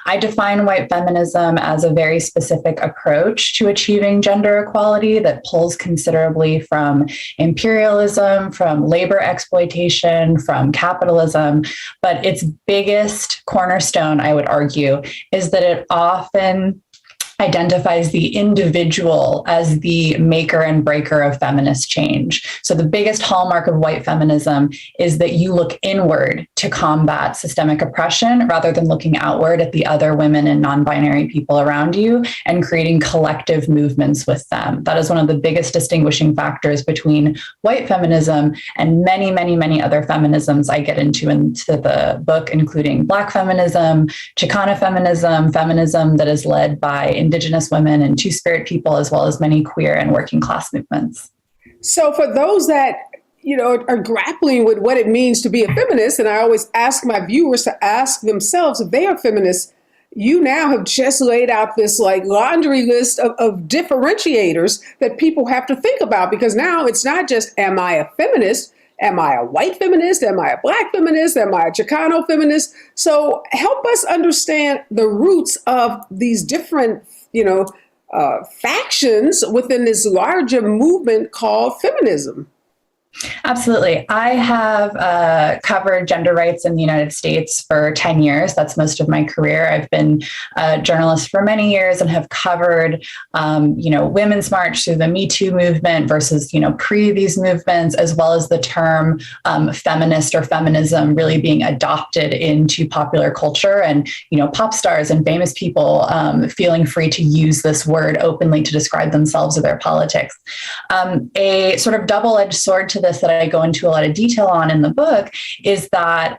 I define white feminism as a very specific approach to achieving gender equality that pulls considerably from imperialism, from labor exploitation, from capitalism. But its biggest cornerstone, I would argue, is that it often identifies the individual as the maker and breaker of feminist change. So the biggest hallmark of white feminism is that you look inward to combat systemic oppression rather than looking outward at the other women and non-binary people around you and creating collective movements with them. That is one of the biggest distinguishing factors between white feminism and many, many, many other feminisms I get into the book, including Black feminism, Chicana feminism, feminism that is led by Indigenous women and Two-Spirit people, as well as many queer and working class movements. So for those that, are grappling with what it means to be a feminist, and I always ask my viewers to ask themselves if they are feminists, you now have just laid out this laundry list of differentiators that people have to think about, because now it's not just, am I a feminist? Am I a white feminist? Am I a Black feminist? Am I a Chicano feminist? So help us understand the roots of these different, factions within this larger movement called feminism. Absolutely. I have covered gender rights in the United States for 10 years. That's most of my career. I've been a journalist for many years and have covered, Women's March through the Me Too movement versus, pre these movements, as well as the term feminist or feminism really being adopted into popular culture and, pop stars and famous people feeling free to use this word openly to describe themselves or their politics. A sort of double-edged sword to this that I go into a lot of detail on in the book is that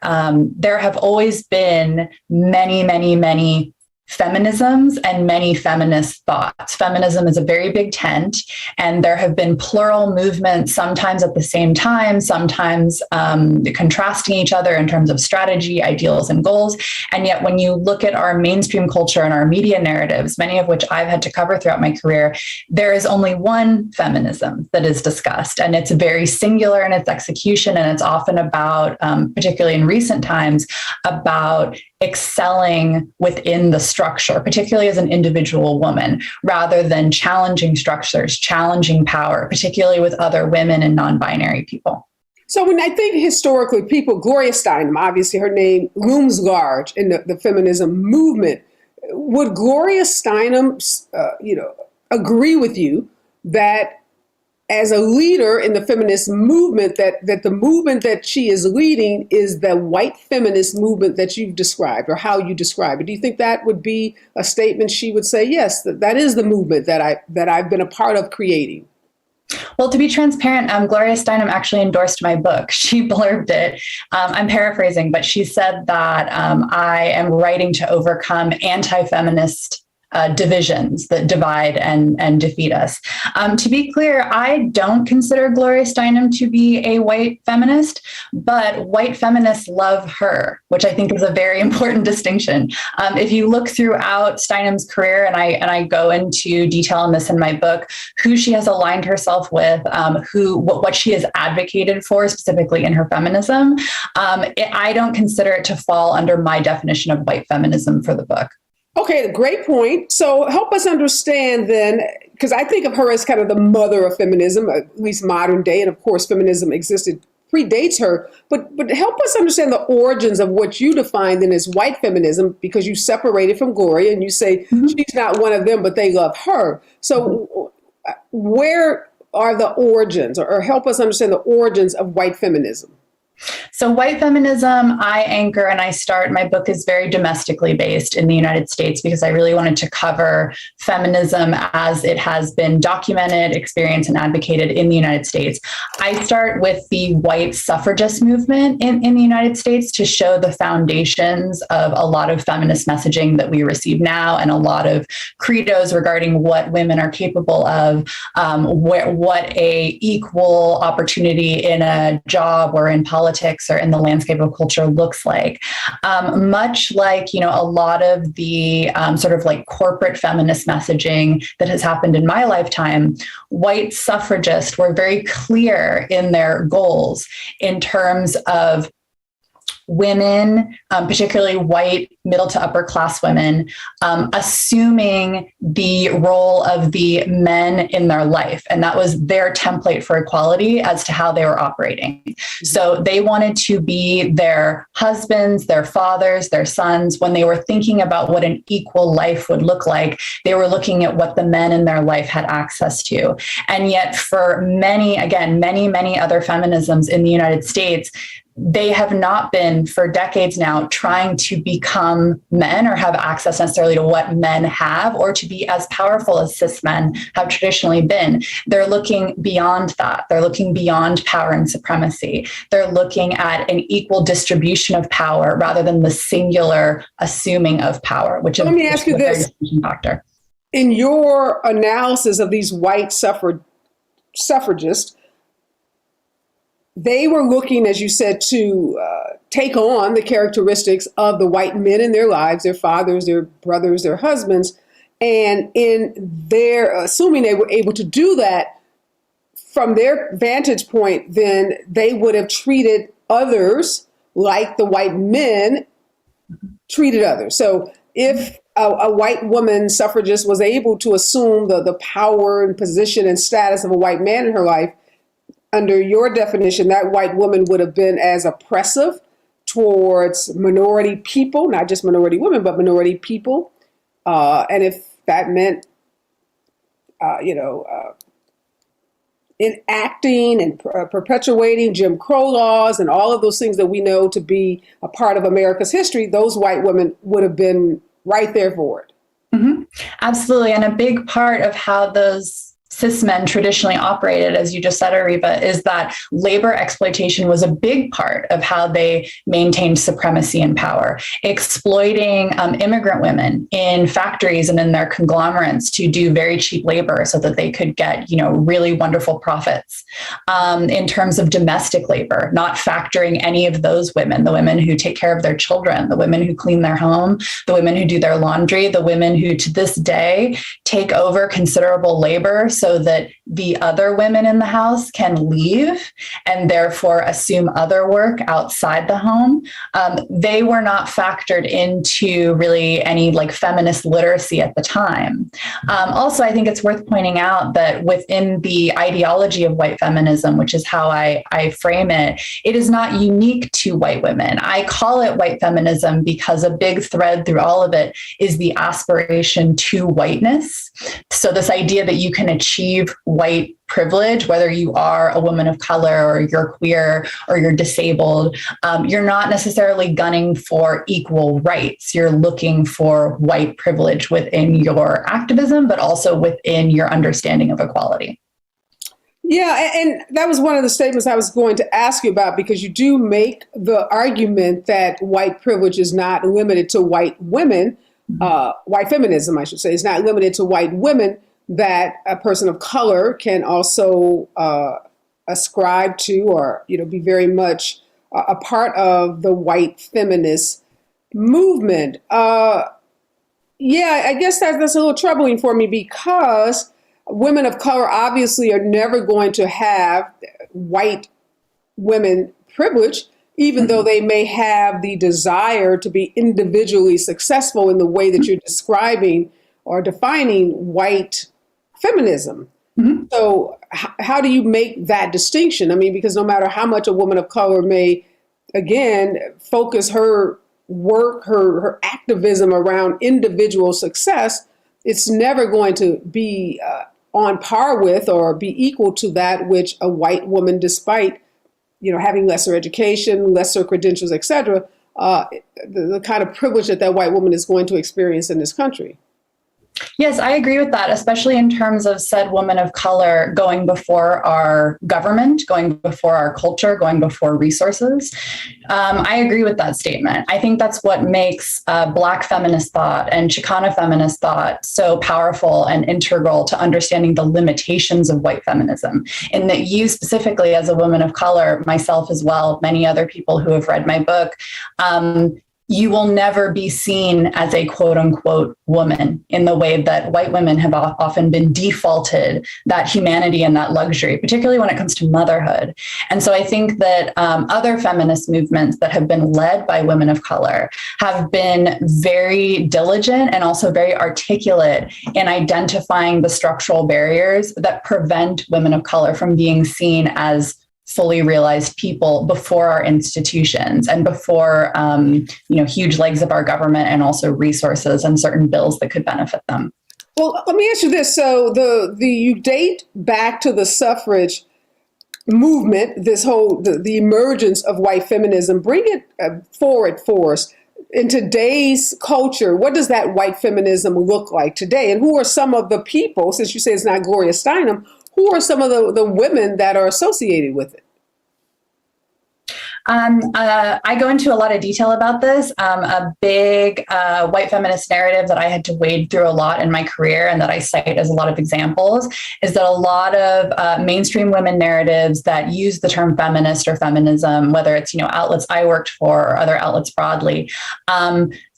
there have always been many, many, many feminisms and many feminist thoughts. Feminism is a very big tent, and there have been plural movements, sometimes at the same time, sometimes contrasting each other in terms of strategy, ideals, and goals. And yet when you look at our mainstream culture and our media narratives, many of which I've had to cover throughout my career, there is only one feminism that is discussed, and it's very singular in its execution, and it's often about, particularly in recent times, about excelling within the structure, particularly as an individual woman, rather than challenging structures, challenging power, particularly with other women and non-binary people. So when I think historically, Gloria Steinem, obviously her name looms large in the feminism movement. Would Gloria Steinem, agree with you that as a leader in the feminist movement, that the movement that she is leading is the white feminist movement that you've described, or how you describe it? Do you think that would be a statement she would say, yes, that is the movement that I've been a part of creating? Well, to be transparent, Gloria Steinem actually endorsed my book. She blurbed it. I'm paraphrasing, but she said that I am writing to overcome anti-feminist divisions that divide and defeat us. To be clear, I don't consider Gloria Steinem to be a white feminist, but white feminists love her, which I think is a very important distinction. If you look throughout Steinem's career, and I go into detail on this in my book, who she has aligned herself with, what she has advocated for specifically in her feminism, I don't consider it to fall under my definition of white feminism for the book. Okay, great point. So help us understand then, because I think of her as kind of the mother of feminism, at least modern day, and of course feminism predates her, but help us understand the origins of what you define then as white feminism, because you separated from Gloria and you say she's not one of them, but they love her. So where are the origins, or help us understand the origins of white feminism? So white feminism, I anchor and I start, my book is very domestically based in the United States because I really wanted to cover feminism as it has been documented, experienced, and advocated in the United States. I start with the white suffragist movement in the United States to show the foundations of a lot of feminist messaging that we receive now, and a lot of credos regarding what women are capable of, what a equal opportunity in a job or in politics or in the landscape of culture looks like. Much like, a lot of the sort of like corporate feminist messaging that has happened in my lifetime, white suffragists were very clear in their goals in terms of women, particularly white middle to upper class women, assuming the role of the men in their life. And that was their template for equality as to how they were operating. So they wanted to be their husbands, their fathers, their sons. When they were thinking about what an equal life would look like, they were looking at what the men in their life had access to. And yet for many, again, many other feminisms in the United States, they have not been for decades now trying to become men or have access necessarily to what men have or to be as powerful as cis men have traditionally been. They're looking beyond that. They're looking beyond power and supremacy. They're looking at an equal distribution of power rather than the singular assuming of power, which is let me ask you this. Factor. In your analysis of these white suffragists, they were looking, as you said, to take on the characteristics of the white men in their lives, their fathers, their brothers, their husbands. And in their, assuming they were able to do that, from their vantage point, then they would have treated others like the white men treated others. So if a white woman suffragist was able to assume the power and position and status of a white man in her life, under your definition, that white woman would have been as oppressive towards minority people, not just minority women, but minority people. And if that meant, enacting and perpetuating Jim Crow laws and all of those things that we know to be a part of America's history, those white women would have been right there for it. Mm-hmm. Absolutely. And a big part of how those cis men traditionally operated, as you just said, Areva, is that labor exploitation was a big part of how they maintained supremacy and power, exploiting immigrant women in factories and in their conglomerates to do very cheap labor so that they could get, really wonderful profits. In terms of domestic labor, not factoring any of those women, the women who take care of their children, the women who clean their home, the women who do their laundry, the women who to this day take over considerable labor so that the other women in the house can leave and therefore assume other work outside the home. They were not factored into really any feminist literacy at the time. Also, I think it's worth pointing out that within the ideology of white feminism, which is how I frame it, it is not unique to white women. I call it white feminism because a big thread through all of it is the aspiration to whiteness. So this idea that you can achieve white privilege, whether you are a woman of color or you're queer or you're disabled, you're not necessarily gunning for equal rights. You're looking for white privilege within your activism, but also within your understanding of equality. Yeah, and that was one of the statements I was going to ask you about, because you do make the argument that white privilege is not limited to white women. White feminism, I should say, is not limited to white women, that a person of color can also ascribe to or, be very much a part of the white feminist movement. I guess that's a little troubling for me, because women of color obviously are never going to have white women privilege, even though they may have the desire to be individually successful in the way that you're describing or defining white feminism. Mm-hmm. So how do you make that distinction? I mean, because no matter how much a woman of color may, again, focus her work, her activism around individual success, it's never going to be on par with or be equal to that which a white woman, despite having lesser education, lesser credentials, et cetera, the kind of privilege that white woman is going to experience in this country. Yes, I agree with that, especially in terms of said woman of color going before our government, going before our culture, going before resources. I agree with that statement. I think that's what makes Black feminist thought and Chicana feminist thought so powerful and integral to understanding the limitations of white feminism. In that you specifically, as a woman of color, myself as well, many other people who have read my book, you will never be seen as a quote unquote woman in the way that white women have often been defaulted that humanity and that luxury, particularly when it comes to motherhood. And so I think that other feminist movements that have been led by women of color have been very diligent and also very articulate in identifying the structural barriers that prevent women of color from being seen as fully realized people before our institutions and before huge legs of our government and also resources and certain bills that could benefit them. Well, let me ask you this. So you date back to the suffrage movement, this whole the emergence of white feminism. Bring it forward for us. In today's culture, what does that white feminism look like today? And who are some of the people, since you say it's not Gloria Steinem, who are some of the women that are associated with it? I go into a lot of detail about this. A big white feminist narrative that I had to wade through a lot in my career and that I cite as a lot of examples is that a lot of mainstream women narratives that use the term feminist or feminism, whether it's, outlets I worked for or other outlets broadly,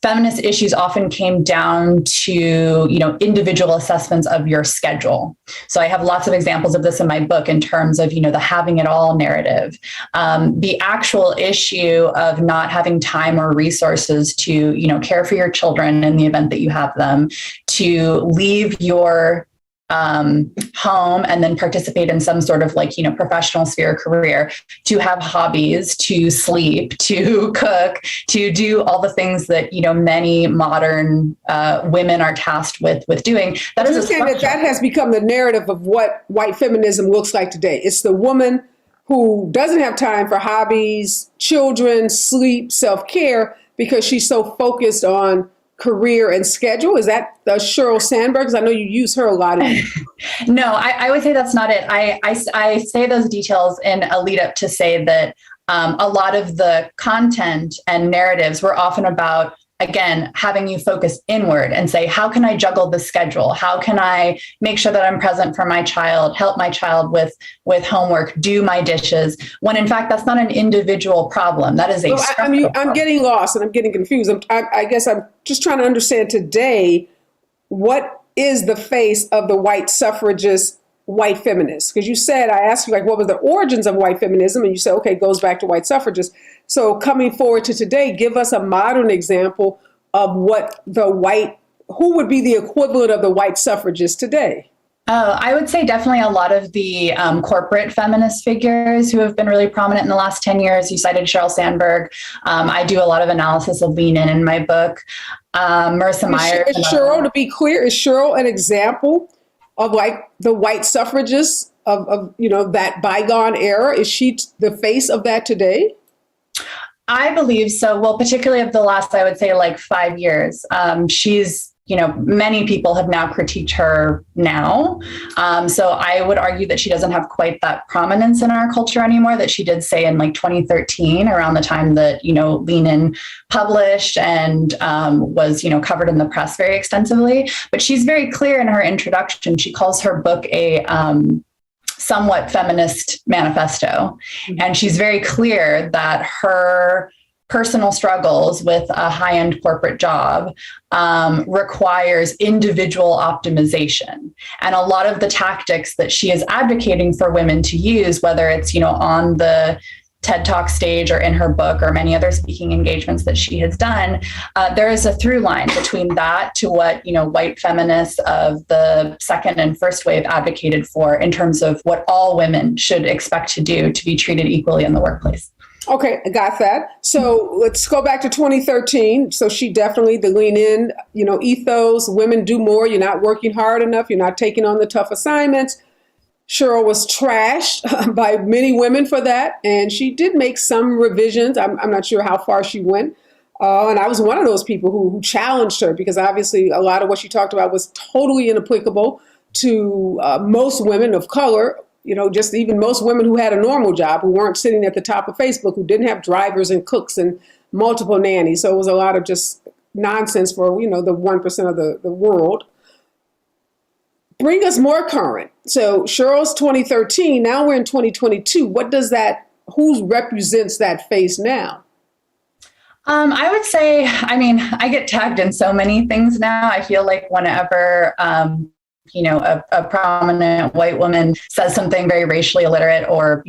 feminist issues often came down to, individual assessments of your schedule. So I have lots of examples of this in my book in terms of, the having it all narrative, the actual issue of not having time or resources to, care for your children in the event that you have them, to leave your home and then participate in some sort of professional sphere career, to have hobbies, to sleep, to cook, to do all the things that many modern women are tasked with doing. That is that has become the narrative of what white feminism looks like today. It's the woman who doesn't have time for hobbies, children, sleep, self-care because she's so focused on career and schedule. Is that Sheryl Sandberg? Because I know you use her a lot. No, I would say that's not it. I say those details in a lead up to say that a lot of the content and narratives were often about, again, having you focus inward and say, how can I juggle the schedule? How can I make sure that I'm present for my child, help my child with homework, do my dishes? When in fact, that's not an individual problem. That is a I'm getting lost and I'm getting confused. I guess I'm just trying to understand today, what is the face of the white suffragist, white feminist? Because you said, I asked you, what was the origins of white feminism? And you said, okay, it goes back to white suffragists. So coming forward to today, give us a modern example of who would be the equivalent of the white suffragists today? Oh, I would say definitely a lot of the corporate feminist figures who have been really prominent in the last 10 years. You cited Sheryl Sandberg. I do a lot of analysis of Lean In my book. Marissa Meyer. Sheryl, to be clear, is Sheryl an example of the white suffragists of that bygone era? Is she the face of that today? I believe so. Well, particularly of the last, I would say 5 years. She's, many people have now critiqued her now. So I would argue that she doesn't have quite that prominence in our culture anymore that she did say in 2013, around the time that, Lean In published and was, covered in the press very extensively. But she's very clear in her introduction. She calls her book a somewhat feminist manifesto. And she's very clear that her personal struggles with a high-end corporate job requires individual optimization. And a lot of the tactics that she is advocating for women to use, whether it's, on the TED Talk stage or in her book or many other speaking engagements that she has done, there is a through line between that to what, white feminists of the second and first wave advocated for in terms of what all women should expect to do to be treated equally in the workplace. Okay, I got that. So let's go back to 2013. So she definitely, the Lean In, ethos, women do more. You're not working hard enough. You're not taking on the tough assignments. Sheryl was trashed by many women for that. And she did make some revisions. I'm not sure how far she went. And I was one of those people who challenged her because obviously a lot of what she talked about was totally inapplicable to most women of color. Just even most women who had a normal job, who weren't sitting at the top of Facebook, who didn't have drivers and cooks and multiple nannies. So it was a lot of just nonsense for, the 1% of the world. Bring us more current. So Sheryl's 2013, now we're in 2022. Who represents that face now? I would say, I mean, I get tagged in so many things now. I feel like whenever, a prominent white woman says something very racially illiterate or,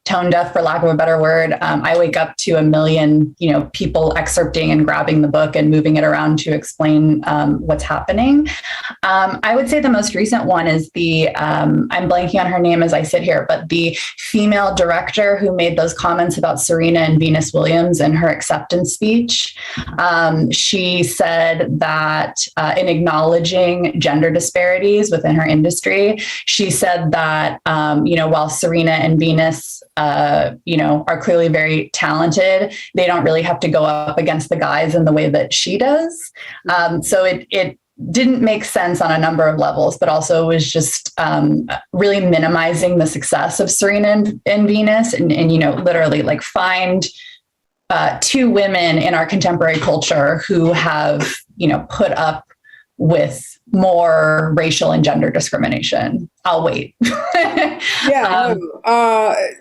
tone deaf, for lack of a better word, I wake up to a million, people excerpting and grabbing the book and moving it around to explain what's happening. I would say the most recent one is I'm blanking on her name as I sit here, but the female director who made those comments about Serena and Venus Williams in her acceptance speech. She said that in acknowledging gender disparities within her industry, she said that, while Serena and Venus are clearly very talented, they don't really have to go up against the guys in the way that she does. So it didn't make sense on a number of levels, but also was just really minimizing the success of Serena and Venus, and literally like find two women in our contemporary culture who have put up with more racial and gender discrimination. I'll wait. Yeah.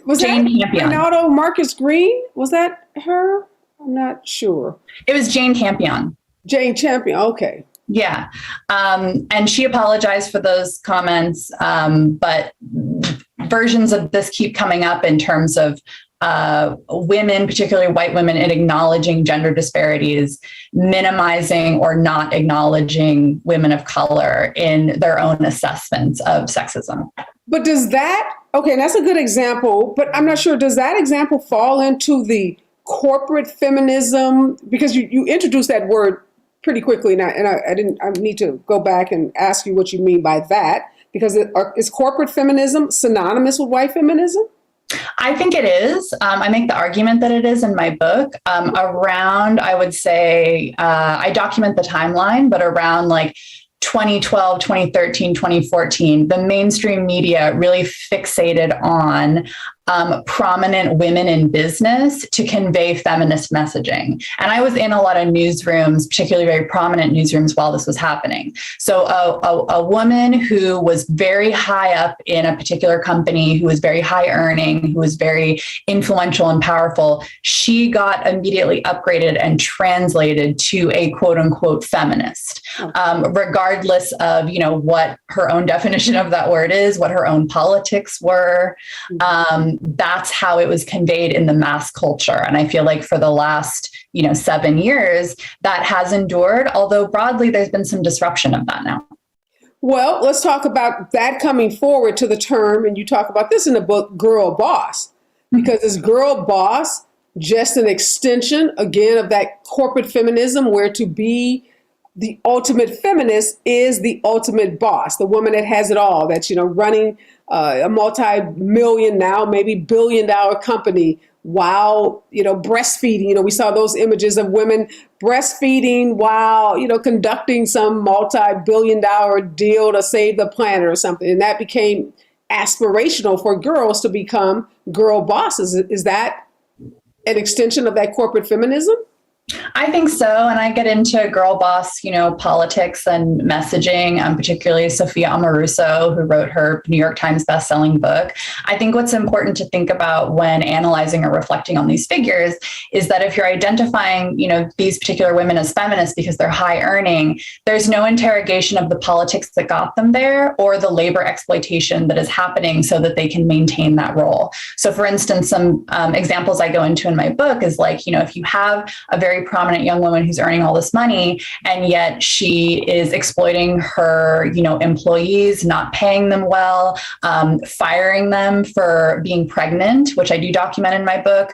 Was Jane that Campion. Ronaldo Marcus Green? Was that her? I'm not sure. It was Jane Campion. Jane Champion. Okay. Yeah. And she apologized for those comments. But versions of this keep coming up in terms of women, particularly white women, in acknowledging gender disparities, minimizing or not acknowledging women of color in their own assessments of sexism. But that's a good example, but I'm not sure, does that example fall into the corporate feminism? Because you introduced that word pretty quickly, and I need to go back and ask you what you mean by that, because is corporate feminism synonymous with white feminism? I think it is. I make the argument that it is in my book. Around, I would say, I document the timeline, but around like 2012, 2013, 2014, the mainstream media really fixated on prominent women in business to convey feminist messaging. And I was in a lot of newsrooms, particularly very prominent newsrooms, while this was happening. So a woman who was very high up in a particular company, who was very high earning, who was very influential and powerful, she got immediately upgraded and translated to a quote unquote feminist, regardless of, what her own definition of that word is, what her own politics were. That's how it was conveyed in the mass culture. And I feel like for the last, 7 years, that has endured, although broadly there's been some disruption of that now. Well, let's talk about that coming forward to the term, and you talk about this in the book, girl boss, because is girl boss just an extension, again, of that corporate feminism, where to be the ultimate feminist is the ultimate boss, the woman that has it all, that's, running a multi-million, now maybe billion-dollar company while, breastfeeding. We saw those images of women breastfeeding while, conducting some multi-billion-dollar deal to save the planet or something. And that became aspirational for girls to become girl bosses. Is that an extension of that corporate feminism? I think so. And I get into girl boss, politics and messaging, particularly Sophia Amoruso, who wrote her New York Times bestselling book. I think what's important to think about when analyzing or reflecting on these figures is that if you're identifying, these particular women as feminists because they're high earning, there's no interrogation of the politics that got them there or the labor exploitation that is happening so that they can maintain that role. So for instance, some examples I go into in my book is like, if you have a very prominent young woman who's earning all this money, and yet she is exploiting her, employees, not paying them well, firing them for being pregnant, which I do document in my book,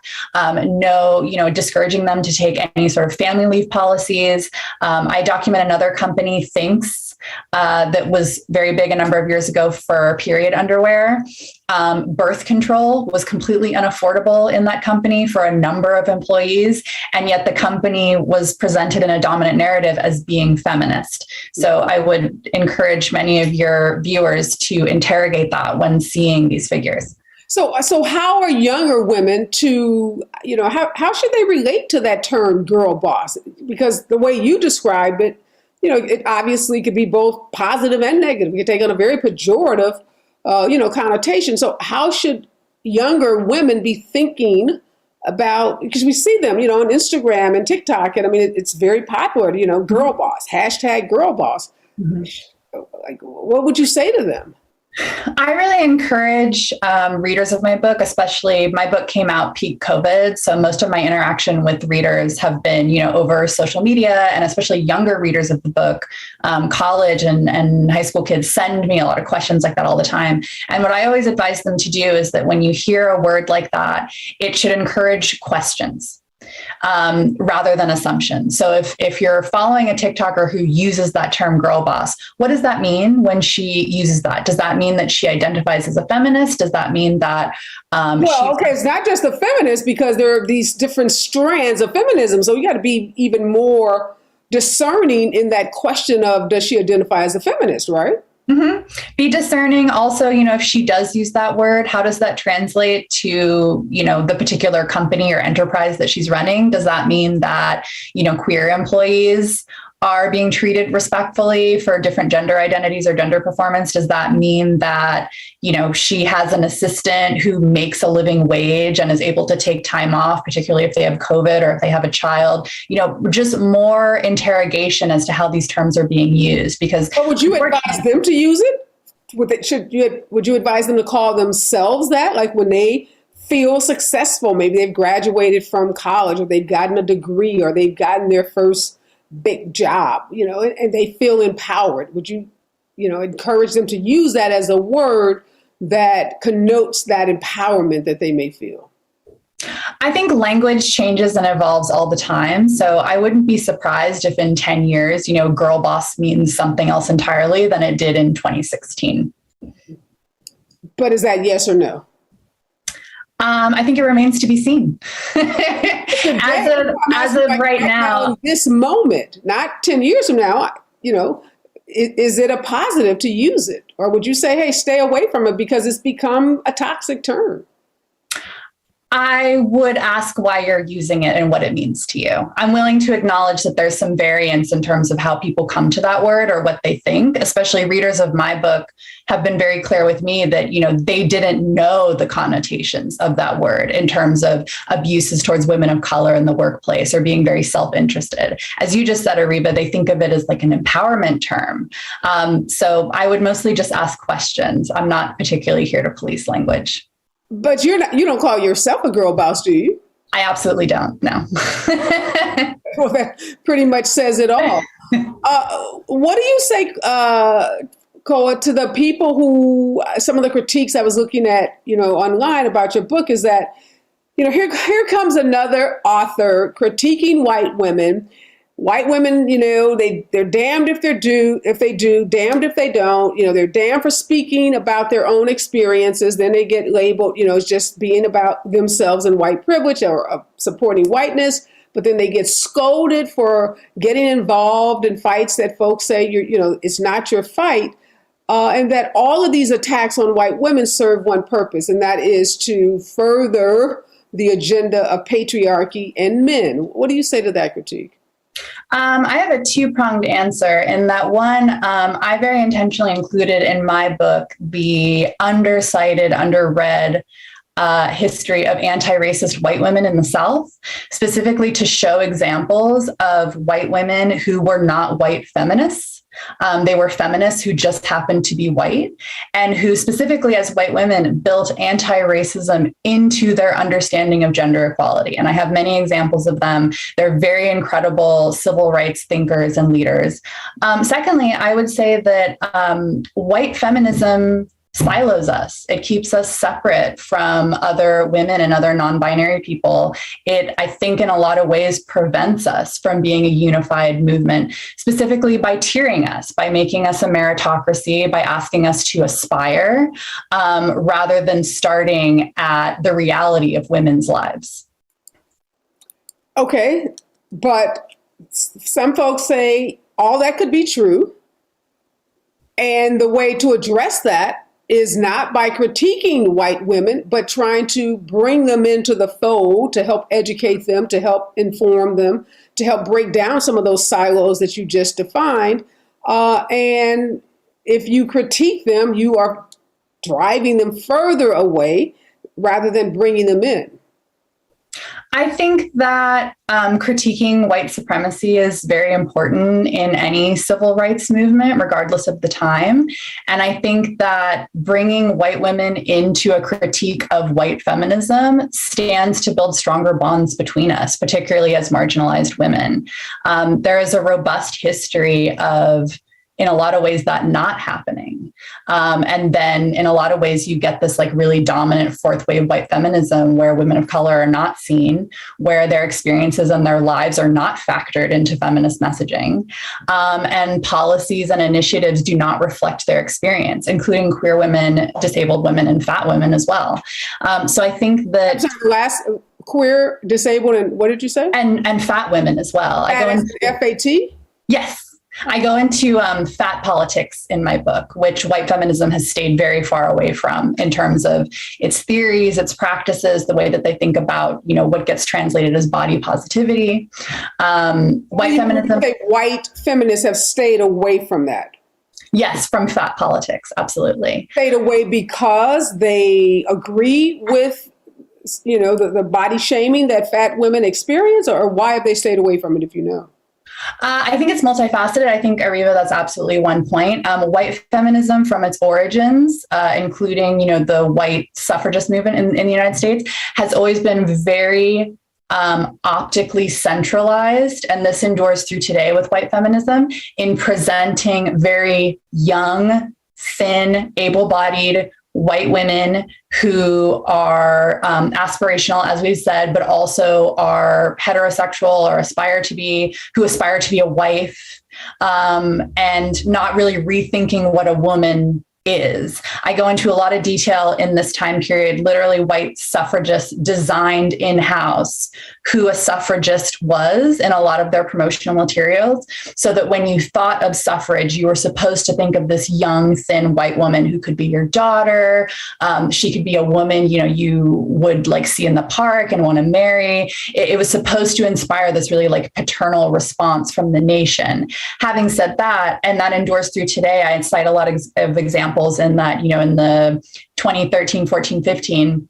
discouraging them to take any sort of family leave policies. I document another company, Thinks, that was very big a number of years ago for period underwear. Birth control was completely unaffordable in that company for a number of employees, and yet the company was presented in a dominant narrative as being feminist. So I would encourage many of your viewers to interrogate that when seeing these figures. So how are younger women to, how should they relate to that term girl boss? Because the way you described it, it obviously could be both positive and negative. It could take on a very pejorative connotation. So how should younger women be thinking about, because we see them, on Instagram and TikTok, and I mean, it's very popular, girl boss, hashtag girl boss. Mhm. Like, what would you say to them? I really encourage readers of my book, especially my book came out peak COVID. So most of my interaction with readers have been, over social media, and especially younger readers of the book, college and high school kids send me a lot of questions like that all the time. And what I always advise them to do is that when you hear a word like that, it should encourage questions. Rather than assumptions. So if you're following a TikToker who uses that term girl boss, what does that mean when she uses that? Does that mean that she identifies as a feminist? Does that mean that it's not just a feminist, because there are these different strands of feminism. So you got to be even more discerning in that question of, does she identify as a feminist, right? Mm-hmm. Be discerning. Also, if she does use that word, how does that translate to, the particular company or enterprise that she's running? Does that mean that, queer employees are being treated respectfully for different gender identities or gender performance? Does that mean that, she has an assistant who makes a living wage and is able to take time off, particularly if they have COVID or if they have a child? Just more interrogation as to how these terms are being used. Because would you advise them to use it? Would you advise them to call themselves that? Like when they feel successful, maybe they've graduated from college, or they've gotten a degree, or they've gotten their first big job, and they feel empowered. Would you, encourage them to use that as a word that connotes that empowerment that they may feel? I think language changes and evolves all the time. So I wouldn't be surprised if in 10 years, girl boss means something else entirely than it did in 2016. But is that yes or no? I think it remains to be seen. as of right now, in this moment, not 10 years from now, is it a positive to use it? Or would you say, hey, stay away from it because it's become a toxic term? I would ask why you're using it and what it means to you. I'm willing to acknowledge that there's some variance in terms of how people come to that word or what they think. Especially readers of my book have been very clear with me that, they didn't know the connotations of that word in terms of abuses towards women of color in the workplace or being very self-interested. As you just said, Areva, they think of it as like an empowerment term. So I would mostly just ask questions. I'm not particularly here to police language. But you don't call yourself a girl boss, do you? I absolutely don't, no. Well, that pretty much says it all. What do you say, Koa, to the people who, some of the critiques I was looking at, online about your book is that, here comes another author critiquing white women. White women, they're damned if they do, damned if they don't. They're damned for speaking about their own experiences. Then they get labeled, as just being about themselves and white privilege or supporting whiteness. But then they get scolded for getting involved in fights that folks say, it's not your fight. And that all of these attacks on white women serve one purpose, and that is to further the agenda of patriarchy and men. What do you say to that critique? I have a two-pronged answer. In that one, I very intentionally included in my book the undercited, underread history of anti-racist white women in the South, specifically to show examples of white women who were not white feminists. They were feminists who just happened to be white, and who specifically as white women built anti-racism into their understanding of gender equality. And I have many examples of them. They're very incredible civil rights thinkers and leaders. Secondly, I would say that white feminism silos us. It keeps us separate from other women and other non-binary people. It, I think, in a lot of ways prevents us from being a unified movement, specifically by tiering us, by making us a meritocracy, by asking us to aspire, rather than starting at the reality of women's lives. Okay, but some folks say all that could be true. And the way to address that is not by critiquing white women, but trying to bring them into the fold to help educate them, to help inform them, to help break down some of those silos that you just defined. And if you critique them, you are driving them further away rather than bringing them in. I think that critiquing white supremacy is very important in any civil rights movement, regardless of the time. And I think that bringing white women into a critique of white feminism stands to build stronger bonds between us, particularly as marginalized women. There is a robust history of, in a lot of ways, that not happening. And then in a lot of ways, you get this like really dominant fourth wave white feminism where women of color are not seen, where their experiences and their lives are not factored into feminist messaging. And policies and initiatives do not reflect their experience, including queer women, disabled women, and fat women as well. So I think that... Last queer, disabled, and what did you say? And fat women as well. That is FAT? Yes. I go into fat politics in my book, which white feminism has stayed very far away from in terms of its theories, its practices, the way that they think about, what gets translated as body positivity. White feminists have stayed away from that. Yes, from fat politics, absolutely. Stayed away because they agree with, the body shaming that fat women experience, or why have they stayed away from it, if you know? I think it's multifaceted. I think, Areva, that's absolutely one point. White feminism from its origins, including, the white suffragist movement in the United States, has always been very optically centralized. And this endures through today with white feminism in presenting very young, thin, able-bodied white women who are aspirational, as we've said, but also are heterosexual or aspire to be a wife, and not really rethinking what a woman is. I go into a lot of detail in this time period. Literally, white suffragists designed in-house who a suffragist was in a lot of their promotional materials, so that when you thought of suffrage, you were supposed to think of this young, thin white woman who could be your daughter. She could be a woman, you would like see in the park and want to marry. It was supposed to inspire this really like paternal response from the nation. Having said that, and that endures through today, I cite a lot of examples in that, in the 2013, 14, 15,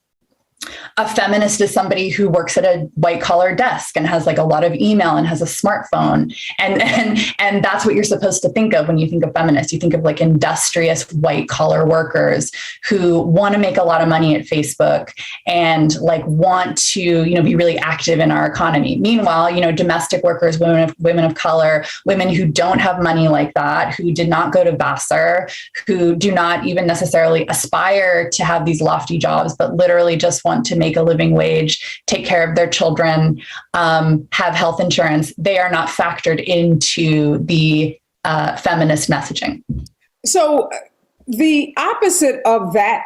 a feminist is somebody who works at a white collar desk and has like a lot of email and has a smartphone. And that's what you're supposed to think of when you think of feminists. You think of like industrious white collar workers who want to make a lot of money at Facebook and like want to, be really active in our economy. Meanwhile, domestic workers, women of color, women who don't have money like that, who did not go to Vassar, who do not even necessarily aspire to have these lofty jobs, but literally just want to make a living wage, take care of their children, have health insurance. They are not factored into the feminist messaging. So the opposite of that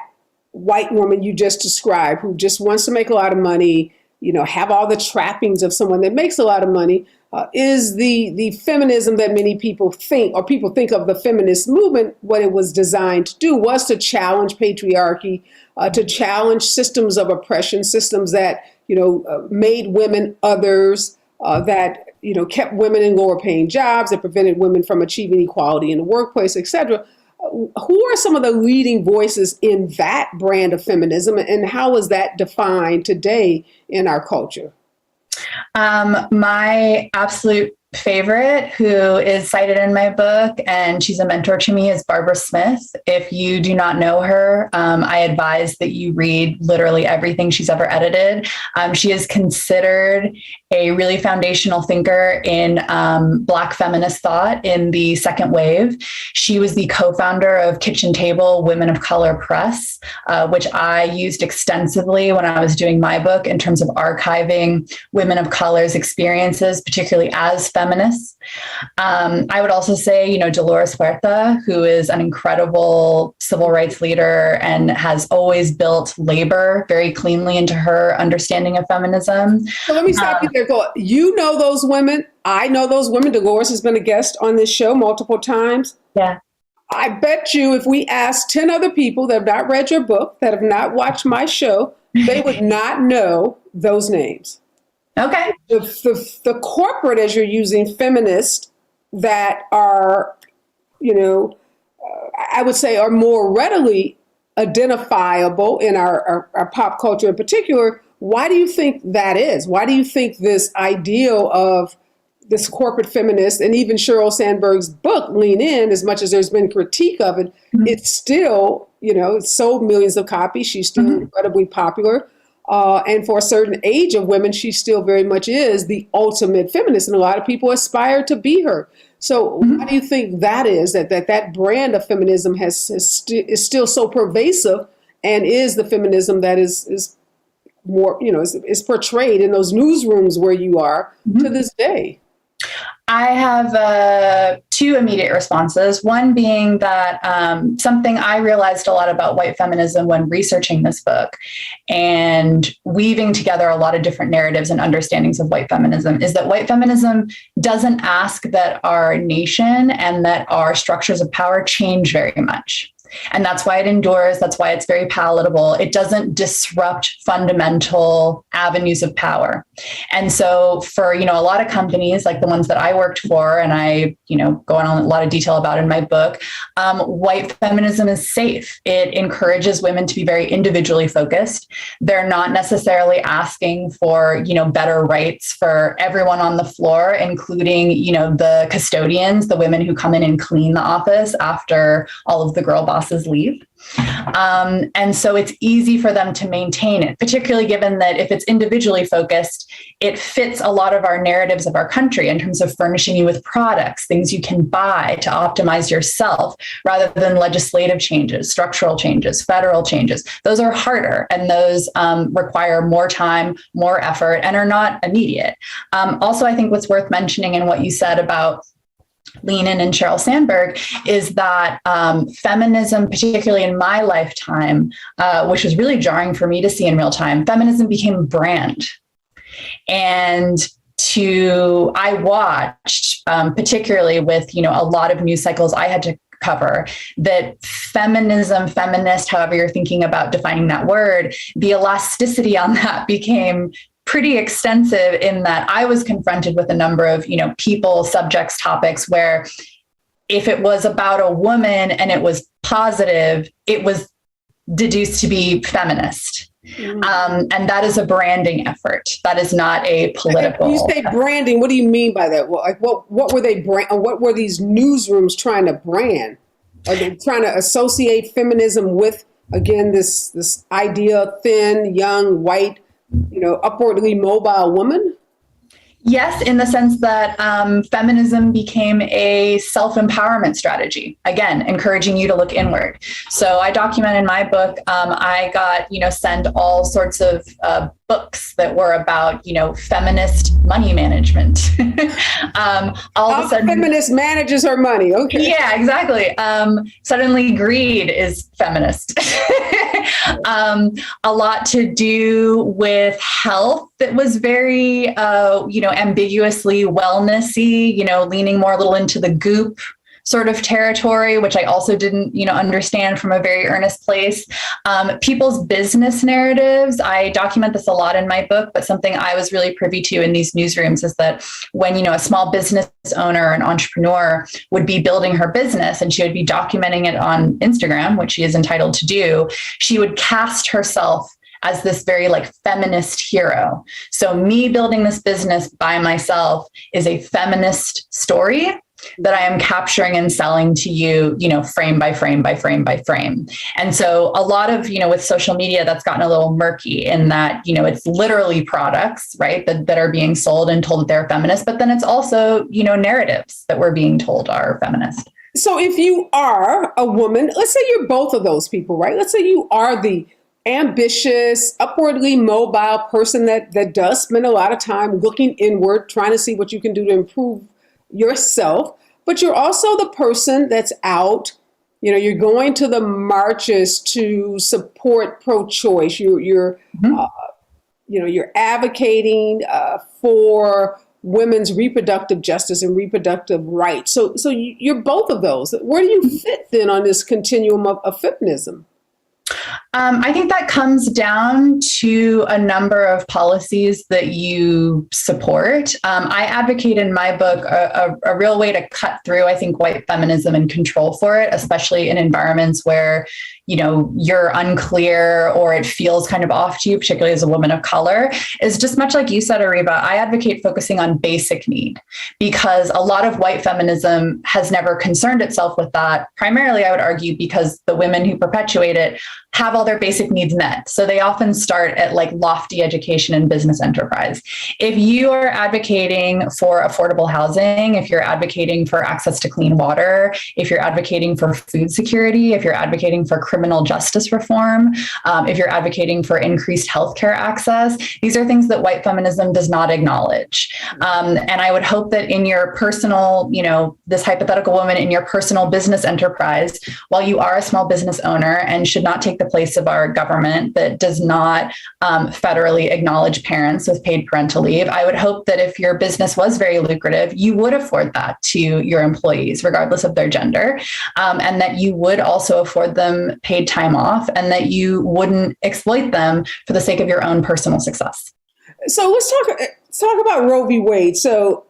white woman you just described, who just wants to make a lot of money, have all the trappings of someone that makes a lot of money, is the feminism that many people think, or people think of the feminist movement. What it was designed to do was to challenge patriarchy, to challenge systems of oppression, systems that, made women others, that, kept women in lower paying jobs, that prevented women from achieving equality in the workplace, etc. Who are some of the leading voices in that brand of feminism, and how is that defined today in our culture? My absolute favorite, who is cited in my book, and she's a mentor to me, is Barbara Smith. If you do not know her, I advise that you read literally everything she's ever edited. She is considered a really foundational thinker in Black feminist thought in the second wave. She was the co-founder of Kitchen Table Women of Color Press, which I used extensively when I was doing my book in terms of archiving women of color's experiences, particularly as feminists. I would also say, Dolores Huerta, who is an incredible civil rights leader and has always built labor very cleanly into her understanding of feminism. So let me stop you there, Koa. You know those women. I know those women. Dolores has been a guest on this show multiple times. Yeah. I bet you if we asked 10 other people that have not read your book, that have not watched my show, they would not know those names. Okay. The corporate, as you're using, feminists that are, I would say are more readily identifiable in our pop culture in particular, Why do you think that is? Why do you think this ideal of this corporate feminist, and even Sheryl Sandberg's book, Lean In, as much as there's been critique of it, it's still, it's sold millions of copies. She's still incredibly popular. And for a certain age of women, she still very much is the ultimate feminist. And a lot of people aspire to be her. So why do you think that is, that brand of feminism is still so pervasive and is the feminism that is more, is portrayed in those newsrooms where you are to this day? I have two immediate responses. One being that something I realized a lot about white feminism when researching this book and weaving together a lot of different narratives and understandings of white feminism is that white feminism doesn't ask that our nation and that our structures of power change very much. And that's why it endures. That's why it's very palatable. It doesn't disrupt fundamental avenues of power. And so for, a lot of companies like the ones that I worked for, and I, go on a lot of detail about in my book, white feminism is safe. It encourages women to be very individually focused. They're not necessarily asking for, better rights for everyone on the floor, including, the custodians, the women who come in and clean the office after all of the girl bosses leave. And so it's easy for them to maintain it, particularly given that if it's individually focused, it fits a lot of our narratives of our country in terms of furnishing you with products, things you can buy to optimize yourself, rather than legislative changes, structural changes, federal changes. Those are harder, and those require more time, more effort, and are not immediate. Also, I think what's worth mentioning in what you said about Lean In and Sheryl Sandberg is that feminism, particularly in my lifetime, which was really jarring for me to see in real time, feminism became a brand. And I watched, particularly with, a lot of news cycles I had to cover, that feminism, feminist, however you're thinking about defining that word, the elasticity on that became pretty extensive, in that I was confronted with a number of, people, subjects, topics where if it was about a woman and it was positive, it was deduced to be feminist. And that is a branding effort. That is not a political. When you say branding, what do you mean by that? Well, like what were they what were these newsrooms trying to brand? Are they trying to associate feminism with, again, this idea, thin, young, white, upwardly mobile woman? Yes, in the sense that feminism became a self-empowerment strategy, again, encouraging you to look inward. So I document in my book, I got, sent all sorts of books that were about, feminist money management. All of a sudden, feminist manages her money. Okay. Yeah, exactly. Suddenly greed is feminist. A lot to do with health that was very, ambiguously wellnessy, leaning more a little into the goop sort of territory, which I also didn't, understand from a very earnest place. People's business narratives, I document this a lot in my book, but something I was really privy to in these newsrooms is that when, a small business owner, an entrepreneur would be building her business and she would be documenting it on Instagram, which she is entitled to do, she would cast herself as this very feminist hero. So me building this business by myself is a feminist story that I am capturing and selling to you, frame by frame by frame by frame. And so a lot of, with social media, that's gotten a little murky in that, it's literally products, right, that are being sold and told that they're feminist, but then it's also, narratives that we're being told are feminist. So if you are a woman, let's say you're both of those people, right? Let's say you are the ambitious, upwardly mobile person that does spend a lot of time looking inward, trying to see what you can do to improve yourself, but you're also the person that's out, you're going to the marches to support pro-choice. You're advocating for women's reproductive justice and reproductive rights. So you're both of those. Where do you fit then on this continuum of feminism? I think that comes down to a number of policies that you support. I advocate in my book a real way to cut through, I think, white feminism and control for it, especially in environments where, you're unclear or it feels kind of off to you, particularly as a woman of color, is just much like you said, Areva. I advocate focusing on basic need because a lot of white feminism has never concerned itself with that. Primarily, I would argue, because the women who perpetuate it have all their basic needs met. So they often start at like lofty education and business enterprise. If you are advocating for affordable housing, if you're advocating for access to clean water, if you're advocating for food security, if you're advocating for criminal justice reform, if you're advocating for increased healthcare access, these are things that white feminism does not acknowledge. And I would hope that in your personal, this hypothetical woman in your personal business enterprise, while you are a small business owner and should not take the place of our government that does not federally acknowledge parents with paid parental leave, I would hope that if your business was very lucrative, you would afford that to your employees, regardless of their gender, and that you would also afford them paid time off and that you wouldn't exploit them for the sake of your own personal success. So let's talk about Roe v. Wade. So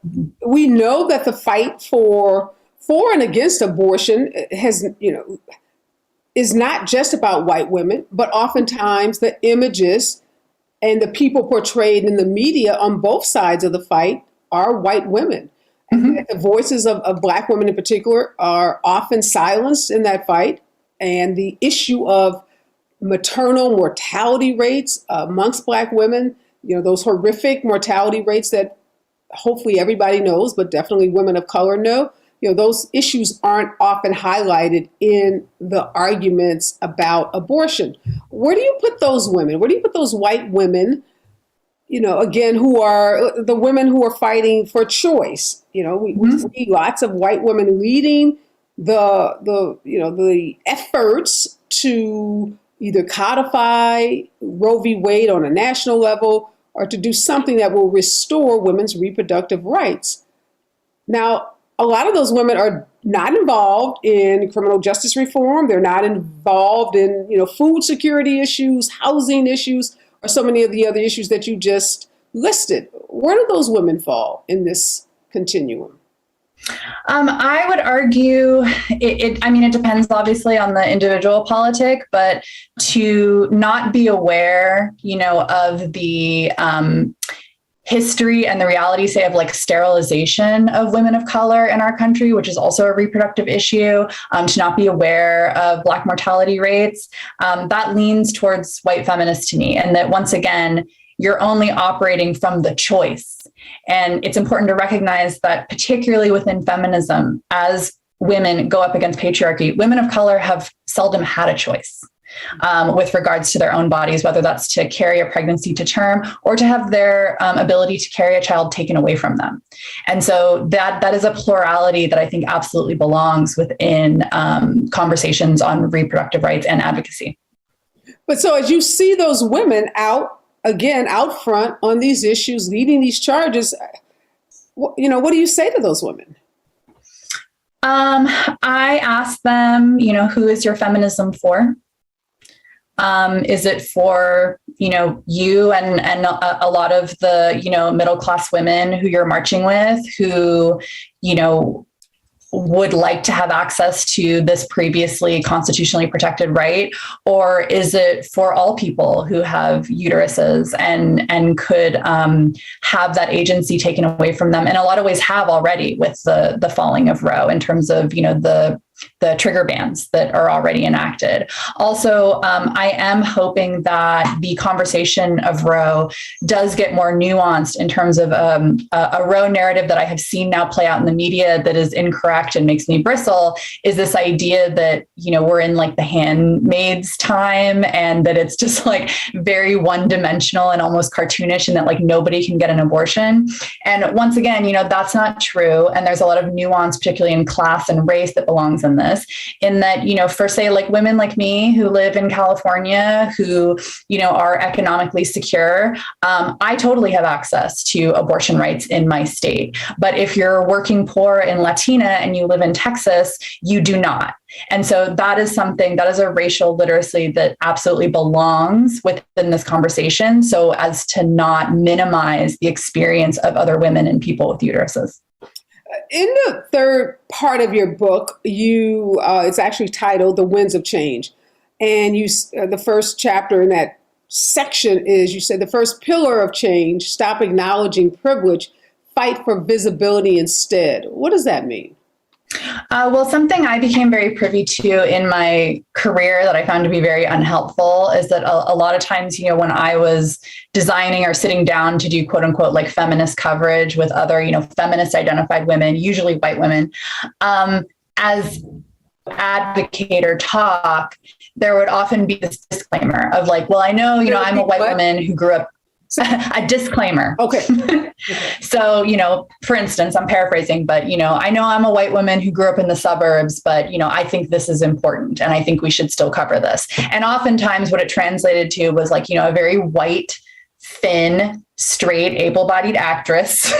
we know that the fight for and against abortion has, is not just about white women, but oftentimes the images and the people portrayed in the media on both sides of the fight are white women. Mm-hmm. And the voices of Black women in particular are often silenced in that fight. And the issue of maternal mortality rates amongst Black women, those horrific mortality rates that hopefully everybody knows, but definitely women of color know, those issues aren't often highlighted in the arguments about abortion. Where do you put those women? Where do you put those white women, again, who are the women who are fighting for choice? We see lots of white women leading the efforts to either codify Roe v. Wade on a national level or to do something that will restore women's reproductive rights. Now, a lot of those women are not involved in criminal justice reform. They're not involved in, food security issues, housing issues, or so many of the other issues that you just listed. Where do those women fall in this continuum? I would argue it depends obviously on the individual politic, but to not be aware, of the history and the reality, say, of like sterilization of women of color in our country, which is also a reproductive issue, to not be aware of Black mortality rates, that leans towards white feminists to me. And that once again, you're only operating from the choice. And it's important to recognize that particularly within feminism, as women go up against patriarchy, women of color have seldom had a choice. With regards to their own bodies, whether that's to carry a pregnancy to term or to have their ability to carry a child taken away from them. And so that is a plurality that I think absolutely belongs within conversations on reproductive rights and advocacy. But so as you see those women out front on these issues, leading these charges, what do you say to those women? I ask them, who is your feminism for? Is it for, you and a lot of the, middle-class women who you're marching with who, would like to have access to this previously constitutionally protected right? Or is it for all people who have uteruses and could have that agency taken away from them? In a lot of ways have already with the falling of Roe in terms of, the trigger bans that are already enacted. Also, I am hoping that the conversation of Roe does get more nuanced in terms of a Roe narrative that I have seen now play out in the media that is incorrect and makes me bristle, is this idea that, we're in like the handmaid's time and that it's just like very one-dimensional and almost cartoonish and that like nobody can get an abortion. And once again, that's not true. And there's a lot of nuance, particularly in class and race, that belongs in this, in that, for say like women like me who live in California, who, are economically secure, I totally have access to abortion rights in my state. But if you're working poor and Latina and you live in Texas, you do not. And so that is a racial literacy that absolutely belongs within this conversation, so as to not minimize the experience of other women and people with uteruses. In the third part of your book, it's actually titled "The Winds of Change," and the first chapter in that section is, you said, the first pillar of change: stop acknowledging privilege, fight for visibility instead. What does that mean? Well, something I became very privy to in my career that I found to be very unhelpful is that a lot of times, when I was designing or sitting down to do quote unquote like feminist coverage with other, feminist identified women, usually white women, as advocate or talk, there would often be this disclaimer of like, well, I know, I'm a white woman who grew up. A disclaimer. Okay. So, for instance, I'm paraphrasing, but, I know I'm a white woman who grew up in the suburbs, but, I think this is important and I think we should still cover this. And oftentimes what it translated to was like, a very white, thin, straight, able-bodied actress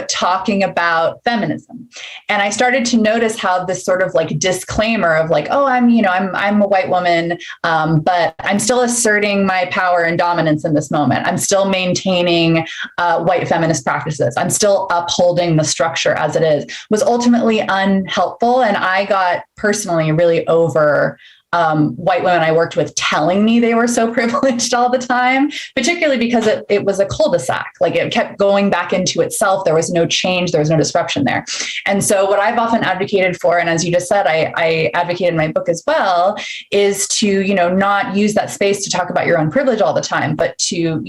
talking about feminism. And I started to notice how this sort of like disclaimer of like, oh, I'm a white woman, but I'm still asserting my power and dominance in this moment. I'm still maintaining white feminist practices. I'm still upholding the structure as it is, was ultimately unhelpful. And I got personally really over white women I worked with telling me they were so privileged all the time, particularly because it was a cul-de-sac. Like it kept going back into itself. There was no change. There was no disruption there. And so what I've often advocated for, and as you just said, I advocated in my book as well, is to, not use that space to talk about your own privilege all the time, but to,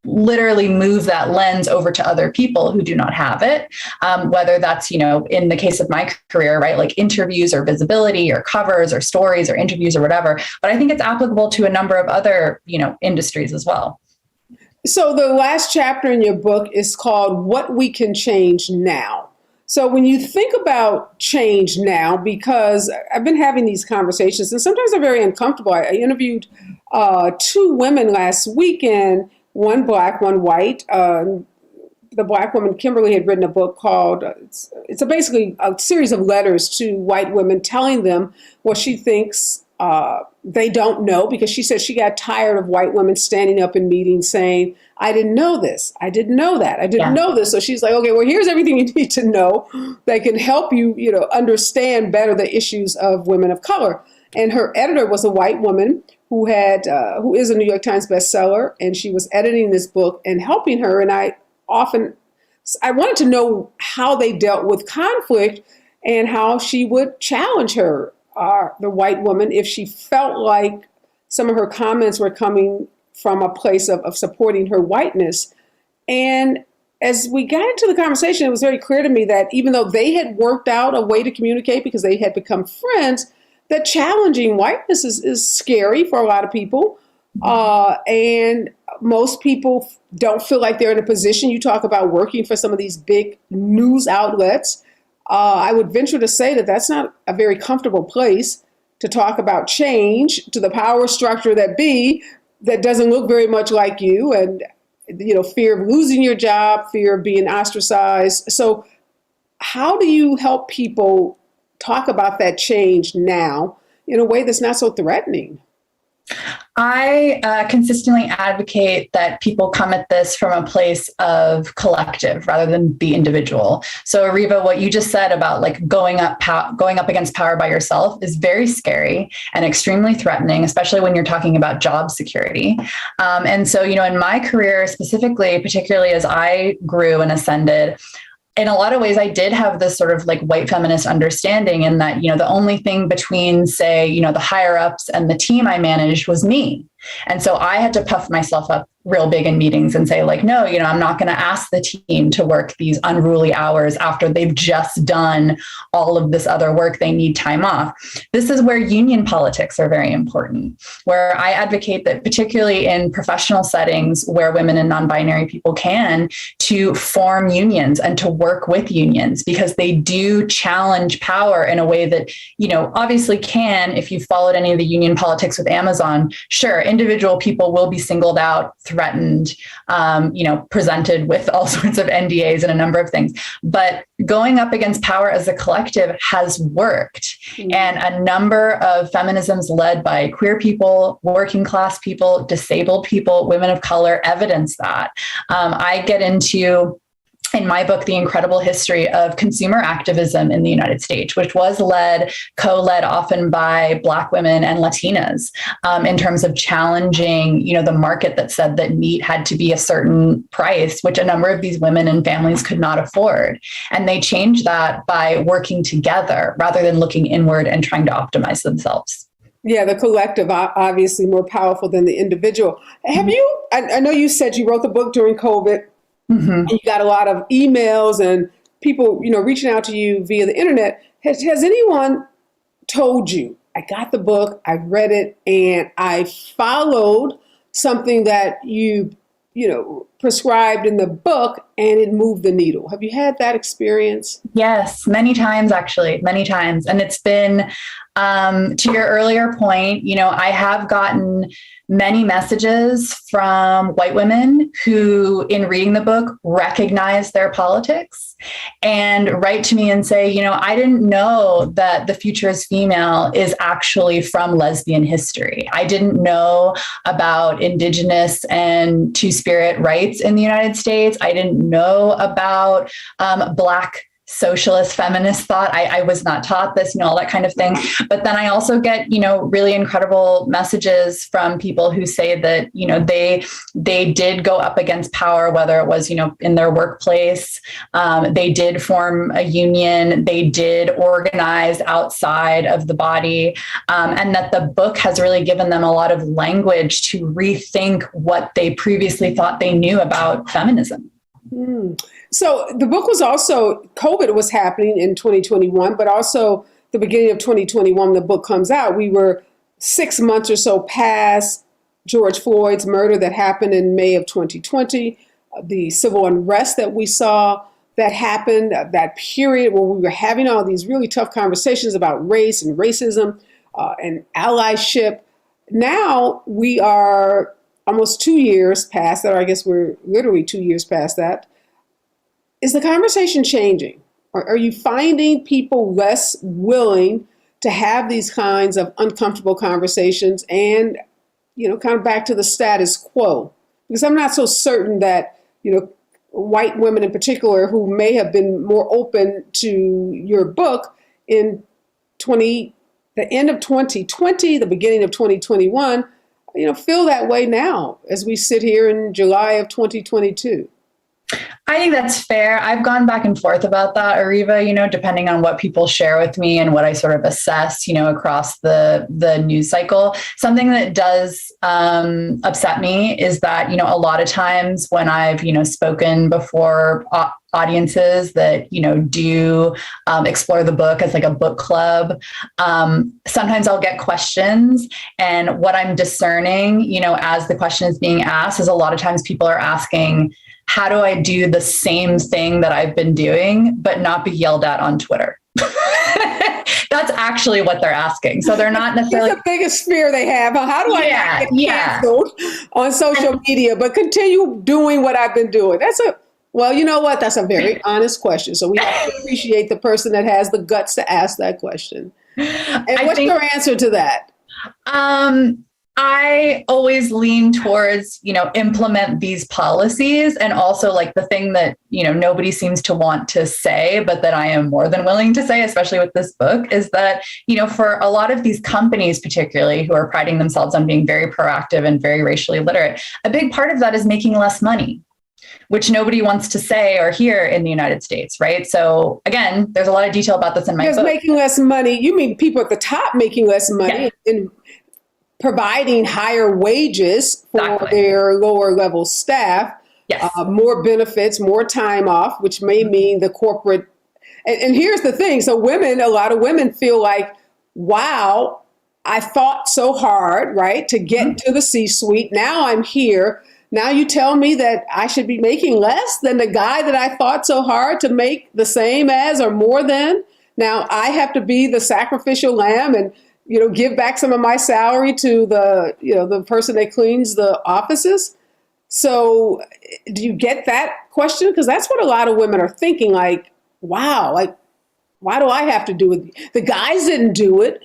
literally move that lens over to other people who do not have it, whether that's, in the case of my career, right, like interviews or visibility or covers or stories or interviews or whatever. But I think it's applicable to a number of other, industries as well. So the last chapter in your book is called "What We Can Change Now." So when you think about change now, because I've been having these conversations and sometimes they're very uncomfortable. I interviewed two women last weekend, one black, one white. The black woman, Kimberly, had written a book called, it's basically a series of letters to white women telling them what she thinks they don't know, because she said she got tired of white women standing up in meetings saying, I didn't know this, I didn't know that, I didn't know this. So she's like, okay, well, here's everything you need to know that can help you, understand better the issues of women of color. And her editor was a white woman who is a New York Times bestseller, and she was editing this book and helping her. And I wanted to know how they dealt with conflict and how she would challenge her, the white woman, if she felt like some of her comments were coming from a place of supporting her whiteness. And as we got into the conversation, it was very clear to me that even though they had worked out a way to communicate because they had become friends, that challenging whiteness is scary for a lot of people. And most people don't feel like they're in a position. You talk about working for some of these big news outlets. I would venture to say that that's not a very comfortable place to talk about change to the power structure that doesn't look very much like you, and fear of losing your job, fear of being ostracized. So how do you help people talk about that change now in a way that's not so threatening? I consistently advocate that people come at this from a place of collective rather than the individual. So Areva, what you just said about like going up against power by yourself is very scary and extremely threatening, especially when you're talking about job security. And so, in my career specifically, particularly as I grew and ascended, in a lot of ways, I did have this sort of like white feminist understanding in that, the only thing between, say, the higher ups and the team I managed was me. And so I had to puff myself up real big in meetings and say like, no, I'm not going to ask the team to work these unruly hours after they've just done all of this other work. They need time off. This is where union politics are very important, where I advocate that particularly in professional settings where women and non-binary people can, to form unions and to work with unions, because they do challenge power in a way that, obviously can, if you've followed any of the union politics with Amazon, sure, individual people will be singled out, threatened, presented with all sorts of NDAs and a number of things. But going up against power as a collective has worked. Mm-hmm. And a number of feminisms led by queer people, working class people, disabled people, women of color evidence that. I get into, in my book, the incredible history of consumer activism in the United States, which was co-led often by Black women and Latinas, in terms of challenging, the market that said that meat had to be a certain price, which a number of these women and families could not afford. And they changed that by working together rather than looking inward and trying to optimize themselves. Yeah, the collective, obviously more powerful than the individual. Have you, I know you said you wrote the book during COVID. Mm-hmm. And you got a lot of emails and people, reaching out to you via the internet. Has anyone told you, I got the book, I read it, and I followed something that you prescribed in the book and it moved the needle? Have you had that experience? Yes, many times, actually, many times. And it's been, to your earlier point, I have gotten many messages from white women who, in reading the book, recognize their politics and write to me and say, I didn't know that The Future is Female is actually from lesbian history. I didn't know about Indigenous and Two-Spirit rights in the United States. I didn't know about Black socialist feminist thought. I was not taught this, all that kind of thing. But then I also get, really incredible messages from people who say that, they did go up against power, whether it was, in their workplace. They did form a union. They did organize outside of the body. And that the book has really given them a lot of language to rethink what they previously thought they knew about feminism. Mm. So the book was also, COVID was happening in 2021, but also the beginning of 2021, the book comes out. We were 6 months or so past George Floyd's murder that happened in May of 2020, the civil unrest that we saw that happened, that period where we were having all these really tough conversations about race and racism and allyship. Now we are almost 2 years past that, or I guess we're literally 2 years past that. Is the conversation changing? Are you finding people less willing to have these kinds of uncomfortable conversations and, kind of back to the status quo? Because I'm not so certain that, white women in particular who may have been more open to your book in the end of 2020, the beginning of 2021, feel that way now as we sit here in July of 2022. I think that's fair. I've gone back and forth about that, Areva, depending on what people share with me and what I sort of assess, across the news cycle. Something that does upset me is that, a lot of times when I've, spoken before audiences that, do explore the book as like a book club, sometimes I'll get questions. And what I'm discerning, as the question is being asked is a lot of times people are asking, how do I do the same thing that I've been doing, but not be yelled at on Twitter? That's actually what they're asking. So they're not necessarily... It's the biggest fear they have. How do I not get canceled on social media, but continue doing what I've been doing? Well, you know what? That's a very honest question. So we have to appreciate the person that has the guts to ask that question. And what's your answer to that? I always lean towards, implement these policies. And also like the thing that, nobody seems to want to say, but that I am more than willing to say, especially with this book, is that, for a lot of these companies, particularly who are priding themselves on being very proactive and very racially literate, a big part of that is making less money, which nobody wants to say or hear in the United States, right? So again, there's a lot of detail about this in my book. Making less money, you mean people at the top making less money? Yeah. And providing higher wages for Exactly. their lower level staff, Yes. more benefits, more time off, which may mean the corporate. And here's the thing. So a lot of women feel like, wow, I fought so hard, right, to get to the C-suite. Now I'm here. Now you tell me that I should be making less than the guy that I fought so hard to make the same as or more than. Now I have to be the sacrificial lamb and, give back some of my salary to the person that cleans the offices. So do you get that question? Because that's what a lot of women are thinking, like, wow, like, why do I have to do it? The guys didn't do it.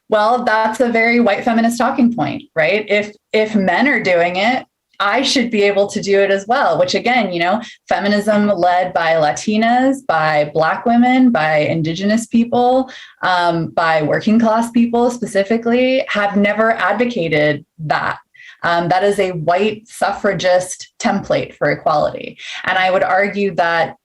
Well, that's a very white feminist talking point, right? If men are doing it, I should be able to do it as well, which again, feminism led by Latinas, by Black women, by Indigenous people, by working class people specifically, have never advocated that. That is a white suffragist template for equality. And I would argue that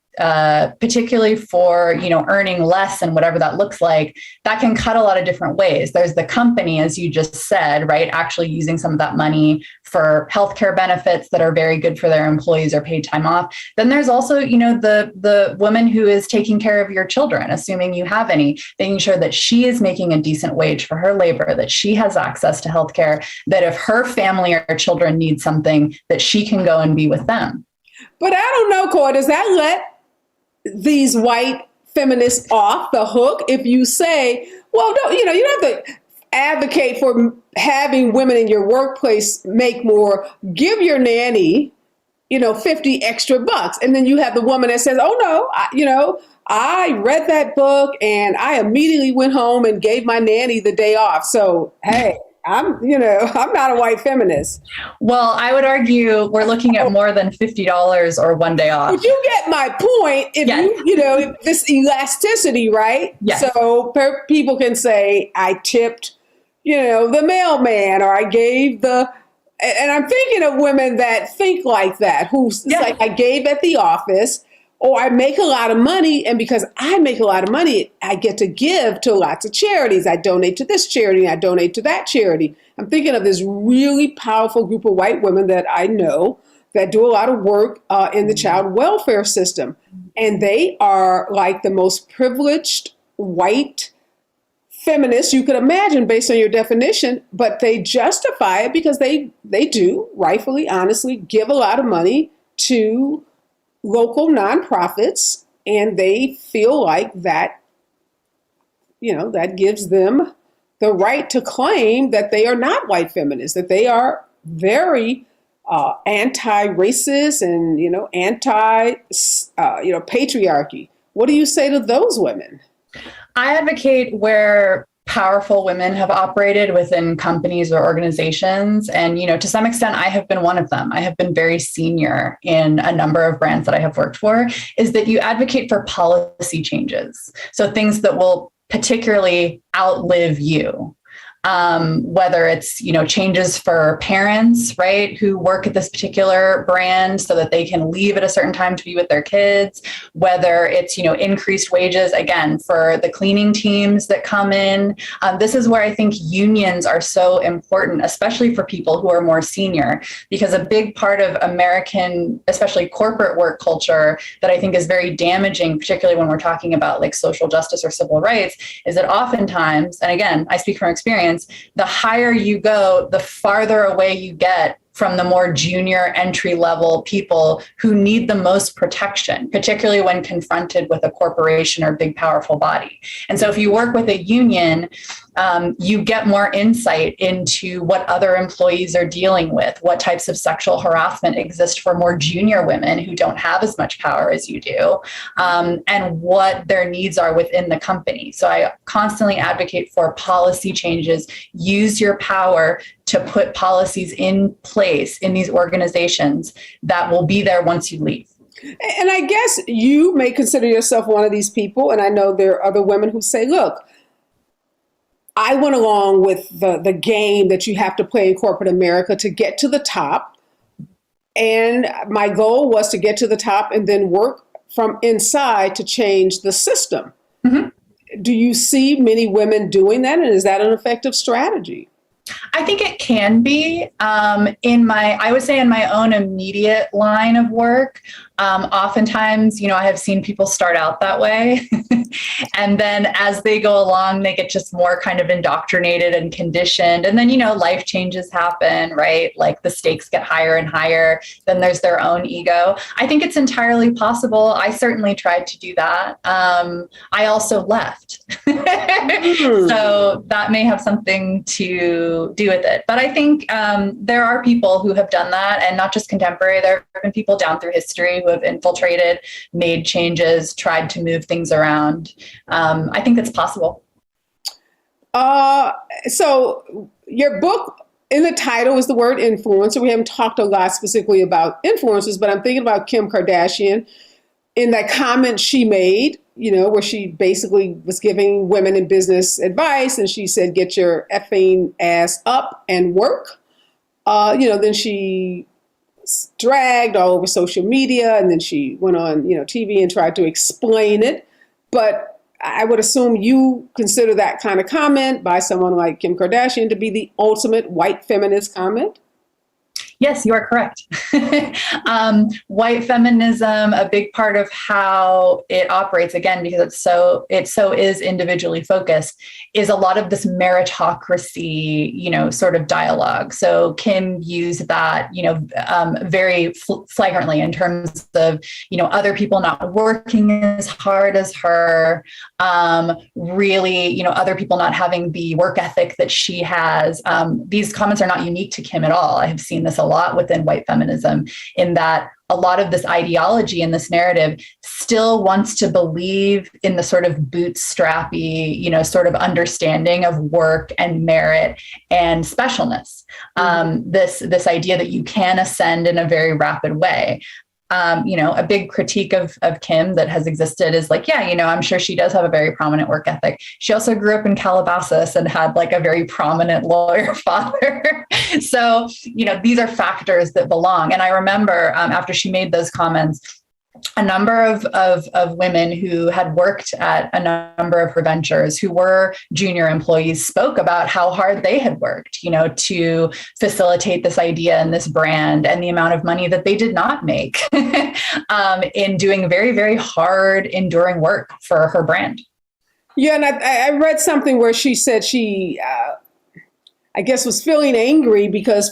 particularly for earning less and whatever that looks like, that can cut a lot of different ways. There's the company, as you just said, right, actually using some of that money for healthcare benefits that are very good for their employees or paid time off. Then there's also the woman who is taking care of your children, assuming you have any, making sure that she is making a decent wage for her labor, that she has access to healthcare, that if her family or children need something, that she can go and be with them. But I don't know, Koa, does that let these white feminists off the hook if you say, well, no, you don't have to advocate for having women in your workplace make more, give your nanny, 50 extra bucks. And then you have the woman that says, oh no, I read that book and I immediately went home and gave my nanny the day off. So, hey, I'm not a white feminist. Well, I would argue we're looking at more than $50 or one day off. But you get my point. If yes. if this elasticity, right? Yes. So people can say, I tipped, the mailman, or I gave and I'm thinking of women that think like that, who's like, I gave at the office, or I make a lot of money, and because I make a lot of money, I get to give to lots of charities. I donate to this charity, I donate to that charity. I'm thinking of this really powerful group of white women that I know that do a lot of work in the child welfare system. And they are like the most privileged white feminists you could imagine based on your definition, but they justify it because they do, rightfully, honestly, give a lot of money to local nonprofits, and they feel like that, that gives them the right to claim that they are not white feminists, that they are very anti-racist and, patriarchy. What do you say to those women? I advocate where powerful women have operated within companies or organizations. And, to some extent, I have been one of them. I have been very senior in a number of brands that I have worked for, is that you advocate for policy changes. So things that will particularly outlive you. Whether it's, changes for parents, right, who work at this particular brand so that they can leave at a certain time to be with their kids, whether it's, increased wages, again, for the cleaning teams that come in. This is where I think unions are so important, especially for people who are more senior, because a big part of American, especially corporate work culture, that I think is very damaging, particularly when we're talking about like social justice or civil rights, is that oftentimes, and again, I speak from experience, the higher you go, the farther away you get from the more junior entry level people who need the most protection, particularly when confronted with a corporation or big, powerful body. And so if you work with a union, you get more insight into what other employees are dealing with, what types of sexual harassment exist for more junior women who don't have as much power as you do, and what their needs are within the company. So I constantly advocate for policy changes. Use your power to put policies in place in these organizations that will be there once you leave. And I guess you may consider yourself one of these people, and I know there are other women who say, look, I went along with the game that you have to play in corporate America to get to the top. And my goal was to get to the top and then work from inside to change the system. Mm-hmm. Do you see many women doing that? And is that an effective strategy? I think it can be I would say in my own immediate line of work. Oftentimes, I have seen people start out that way. And then as they go along, they get just more kind of indoctrinated and conditioned. And then, life changes happen, right? Like the stakes get higher and higher. Then there's their own ego. I think it's entirely possible. I certainly tried to do that. I also left. So that may have something to do with it. But I think there are people who have done that, and not just contemporary. There have been people down through history who have infiltrated, made changes, tried to move things around. I think it's possible. So your book, in the title, is the word influencer. We haven't talked a lot specifically about influencers, but I'm thinking about Kim Kardashian in that comment she made, where she basically was giving women in business advice, and she said, "Get your effing ass up and work." Then she dragged all over social media, and then she went on, TV and tried to explain it. But I would assume you consider that kind of comment by someone like Kim Kardashian to be the ultimate white feminist comment? Yes, you are correct. White feminism, a big part of how it operates, again, because it so is individually focused, is a lot of this meritocracy, sort of dialogue. So Kim used that, very flagrantly in terms of, other people not working as hard as her, really, other people not having the work ethic that she has. These comments are not unique to Kim at all. I have seen this a lot within white feminism, in that a lot of this ideology and this narrative still wants to believe in the sort of bootstrappy, sort of understanding of work and merit and specialness. This idea that you can ascend in a very rapid way. A big critique of Kim that has existed is like, I'm sure she does have a very prominent work ethic. She also grew up in Calabasas and had like a very prominent lawyer father. So, these are factors that belong. And I remember after she made those comments, a number of women who had worked at a number of her ventures, who were junior employees, spoke about how hard they had worked, to facilitate this idea and this brand, and the amount of money that they did not make in doing very, very hard, enduring work for her brand. Yeah, and I read something where she said she, I guess, was feeling angry because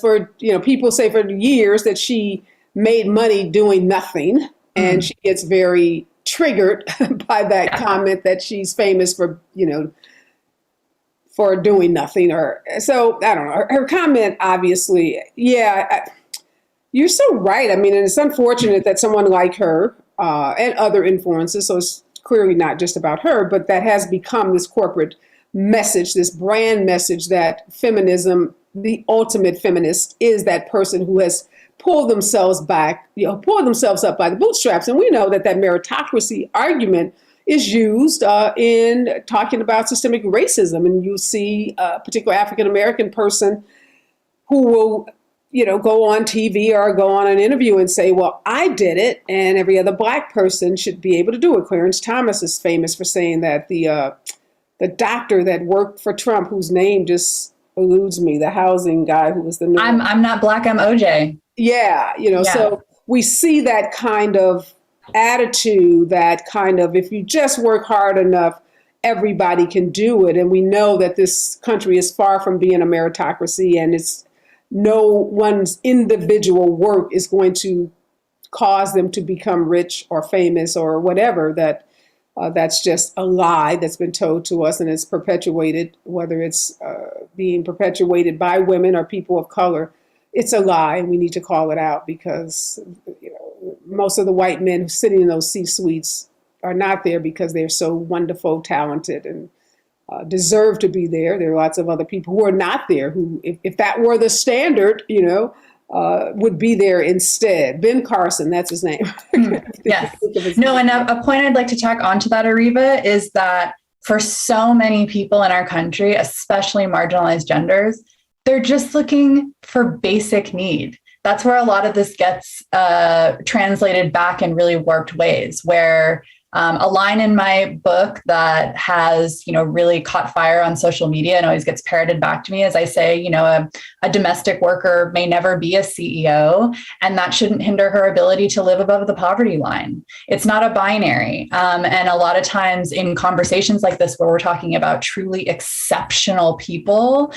people say for years that she made money doing nothing. And she gets very triggered by that comment that she's famous for, for doing nothing. So I don't know. Her comment, obviously, you're so right. I mean, and it's unfortunate that someone like her and other influencers, so it's clearly not just about her, but that has become this corporate message, this brand message that feminism, the ultimate feminist, is that person who has pull themselves back, pull themselves up by the bootstraps. And we know that meritocracy argument is used in talking about systemic racism. And you see a particular African-American person who will, go on TV or go on an interview and say, well, I did it, and every other Black person should be able to do it. Clarence Thomas is famous for saying that. The doctor that worked for Trump, whose name just eludes me, the housing guy who was the I'm not Black, I'm OJ. Yeah, so we see that kind of attitude, that kind of, if you just work hard enough, everybody can do it. And we know that this country is far from being a meritocracy, and it's no one's individual work is going to cause them to become rich or famous or whatever. That's just a lie that's been told to us, and it's perpetuated, whether it's being perpetuated by women or people of color. It's a lie, and we need to call it out, because most of the white men sitting in those C-suites are not there because they're so wonderful, talented, and deserve to be there. There are lots of other people who are not there, who, if that were the standard, would be there instead. Ben Carson, that's his name. Yes. No, and a point I'd like to tack onto that, Areva, is that for so many people in our country, especially marginalized genders, they're just looking for basic need. That's where a lot of this gets translated back in really warped ways, where A line in my book that has, really caught fire on social media and always gets parroted back to me is I say, a domestic worker may never be a CEO, and that shouldn't hinder her ability to live above the poverty line. It's not a binary. And a lot of times in conversations like this, where we're talking about truly exceptional people,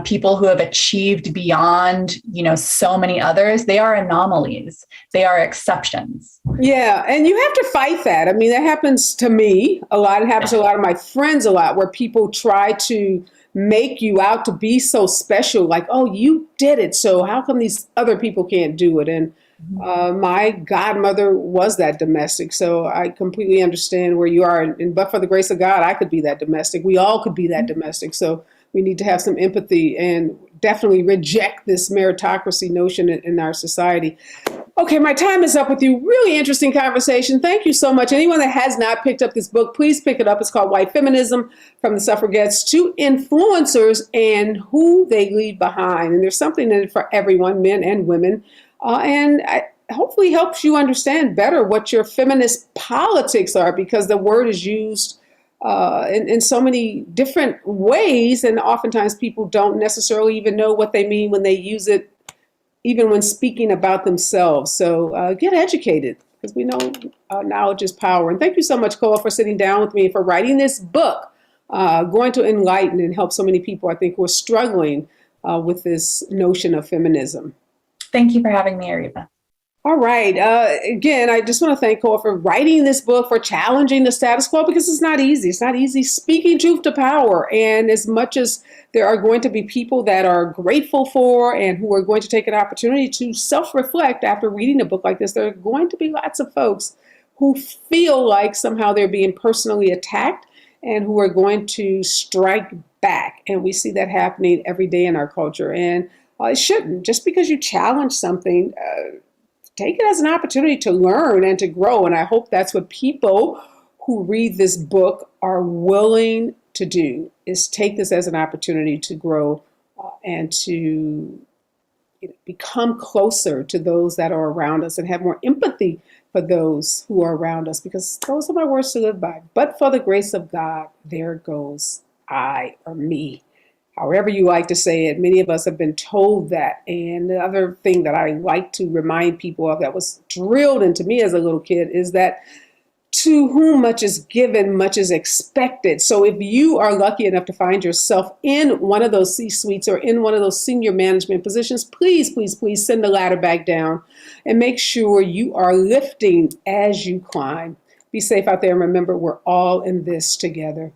people who have achieved beyond, so many others, they are anomalies. They are exceptions. Yeah, and you have to fight that. I mean, that happens to me a lot. It happens to a lot of my friends a lot, where people try to make you out to be so special, like, oh, you did it, so how come these other people can't do it? And my godmother was that domestic, so I completely understand where you are. And but for the grace of God, I could be that domestic. We all could be that domestic. So we need to have some empathy and definitely reject this meritocracy notion in our society. Okay, my time is up with you. Really interesting conversation. Thank you so much. Anyone that has not picked up this book, please pick it up. It's called White Feminism: From the Suffragettes to Influencers and Who They Leave Behind. And there's something in it for everyone, men and women. And hopefully helps you understand better what your feminist politics are, because the word is used in so many different ways. And oftentimes people don't necessarily even know what they mean when they use it, even when speaking about themselves. So get educated, because we know knowledge is power. And thank you so much, Koa, for sitting down with me and for writing this book, going to enlighten and help so many people, I think, who are struggling with this notion of feminism. Thank you for having me, Areva. All right. Again, I just want to thank Koa for writing this book, for challenging the status quo, because it's not easy. It's not easy speaking truth to power. And as much as there are going to be people that are grateful for and who are going to take an opportunity to self-reflect after reading a book like this, there are going to be lots of folks who feel like somehow they're being personally attacked and who are going to strike back. And we see that happening every day in our culture. And it shouldn't. Just because you challenge something, take it as an opportunity to learn and to grow. And I hope that's what people who read this book are willing to do, is take this as an opportunity to grow and to become closer to those that are around us and have more empathy for those who are around us, because those are my words to live by. But for the grace of God, there goes I, or me. However you like to say it, many of us have been told that. And the other thing that I like to remind people of, that was drilled into me as a little kid, is that to whom much is given, much is expected. So if you are lucky enough to find yourself in one of those C-suites or in one of those senior management positions, please, please, please send the ladder back down and make sure you are lifting as you climb. Be safe out there, and remember, we're all in this together.